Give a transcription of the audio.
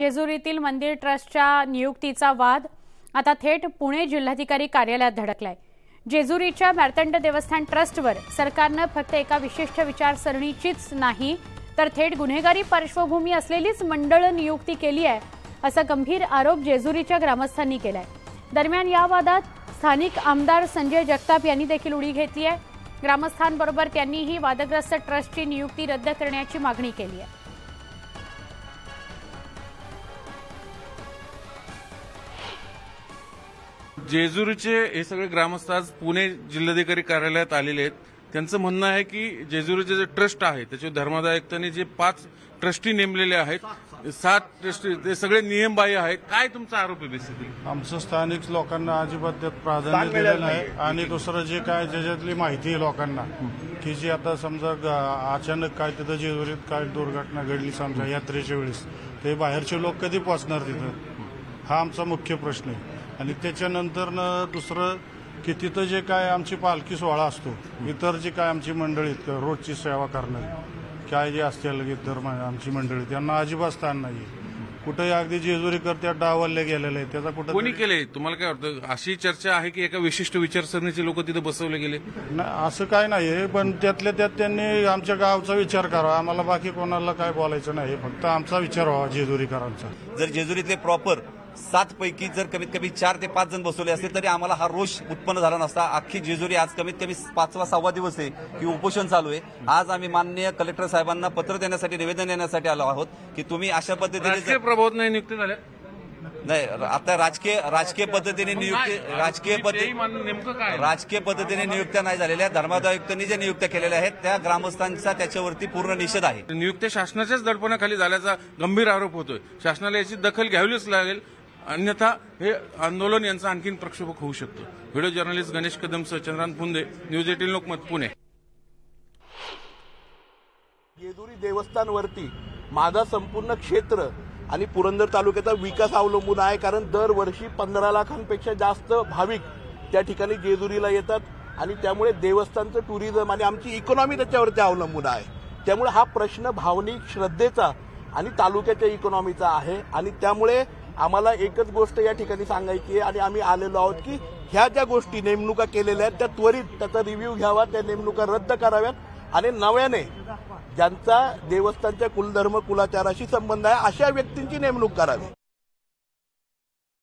जेजुरीतील मंदिर ट्रस्टच्या नियुक्तीचा वाद आता थेट पुणे जिल्हाधिकारी कार्यालयात धडकलाय। जेजुरीच्या मार्तंड देवस्थान ट्रस्टवर सरकारने फक्त एका विशिष्ट विचारसरणीचीच नाही तर थेट गुन्हेगारी पार्श्वभूमी असलेलीच मंडळ नियुक्ती केली आहे, असा गंभीर आरोप जेजुरीच्या ग्रामस्थांनी केलाय। दरम्यान या वादात स्थानिक आमदार संजय जगताप यांनी देखील उडी घेतली आहे। ग्रामस्थांबरोबर त्यांनीही वादग्रस्त ट्रस्टची नियुक्ती रद्द करण्याची मागणी केली आहे। जेजुरीचे हे सगळे ग्रामस्थ आज पुणे जिल्हाधिकारी कार्यालयात आलेले आहेत। त्यांचं म्हणणं आहे की जेजुरीचे जे ट्रस्ट आहे त्याचे धर्मादाय आयुक्तांनी जे 5 ट्रस्टी नेमलेले आहेत, 7 ट्रस्टी ते सगळे नियमबाह्य आहेत। काय तुमचा आरोप आहे? बेसिकली आमचं स्थानिक लोकांना अजिबात त्यात प्राधान्य दिलेलं नाही आणि दुसरं जे काय ज्याच्यातली माहिती आहे लोकांना की जी आता समजा अचानक काय तिथं जेजुरीत काय दुर्घटना घडली समजा यात्रेच्या वेळेस, ते बाहेरचे लोक कधी पोहोचणार तिथं, हा आमचा मुख्य प्रश्न आहे। आणि त्याच्यानंतर दुसरं की तिथं जे काय आमची पालखी सोहळा असतो, इतर जे काय आमची मंडळी रोजची सेवा करणारी काय जे असतील इतर आमची मंडळी, त्यांना अजिबात स्थान नाही। कुठेही अगदी जेजुरीकर त्या डावलले गेलेले आहेत, त्याचा कुठं कोणी केले? तुम्हाला काय वाटतं? अशी चर्चा आहे की एका विशिष्ट विचारसरणीचे लोक तिथे बसवले गेले? नाही, असं काय नाही, पण त्यातल्या त्यात त्यांनी आमच्या गावचा विचार करावा। आम्हाला बाकी कोणाला काय बोलायचं नाही, फक्त आमचा विचार व्हावा जेजुरीकरांचा। जर जेजुरीतले प्रॉपर 7 पैकी जर कमीत कमी 4 ते 5 जण बसवले असते तरी आम्हाला हा रोष उत्पन्न झाला नसता। अख्खी जेजुरी आज कमीत कमी 5वा-6वा दिवस आहे की उपोषण चालू आहे। आज आम्ही माननीय कलेक्टर साहेबांना पत्र देण्यासाठी, निवेदन देण्यासाठी आलो आहोत की तुम्ही अशा पद्धतीने राजकीय प्रभाव नाही नियुक्ती झाल्या नाही, आता राजकीय पद्धतीने नियुक्ती राजकीय पद्धतीने नियुक्त्या नाही झालेल्या। धर्मादाय आयुक्तांनी ज्या नियुक्त्या केलेल्या आहेत त्या ग्रामस्थांचा त्याच्यावरती पूर्ण निषेध आहे। नियुक्त्या शासनाच्याच दडपणाखाली झाल्याचा गंभीर आरोप होतोय। शासनाला याची दखल घ्यावीच लागेल, अन्यथा हे आंदोलन यांचा आणखीन प्रक्षोभक होऊ शकतो। व्हिडिओ जर्नलिस्ट गणेश कदमसह चंद्रांत पुंदे, न्यूज 18 लोकमत, पुणे। जेजुरी देवस्थानवरती माझा संपूर्ण क्षेत्र आणि पुरंदर तालुक्याचा विकास अवलंबून आहे, कारण दरवर्षी 15 लाखांपेक्षा जास्त भाविक त्या ठिकाणी जेजुरीला येतात आणि त्यामुळे देवस्थानचं टुरिझम आणि आमची इकॉनॉमी त्याच्यावरती अवलंबून आहे। त्यामुळे हा प्रश्न भावनिक श्रद्धेचा आणि तालुक्याच्या इकॉनॉमीचा आहे आणि त्यामुळे आम्हाला एकच गोष्ट या ठिकाणी सांगायची आहे आणि आम्ही आलेलो आहोत की ह्या ज्या गोष्टी नेमणुका केलेल्या आहेत त्या त्वरित त्याचा रिव्ह्यू घ्यावा, त्या नेमणुका रद्द कराव्यात आणि नव्याने ज्यांचा देवस्थानच्या कुलधर्म कुलाचाराशी संबंध आहे अशा व्यक्तींची नेमणूक करावी।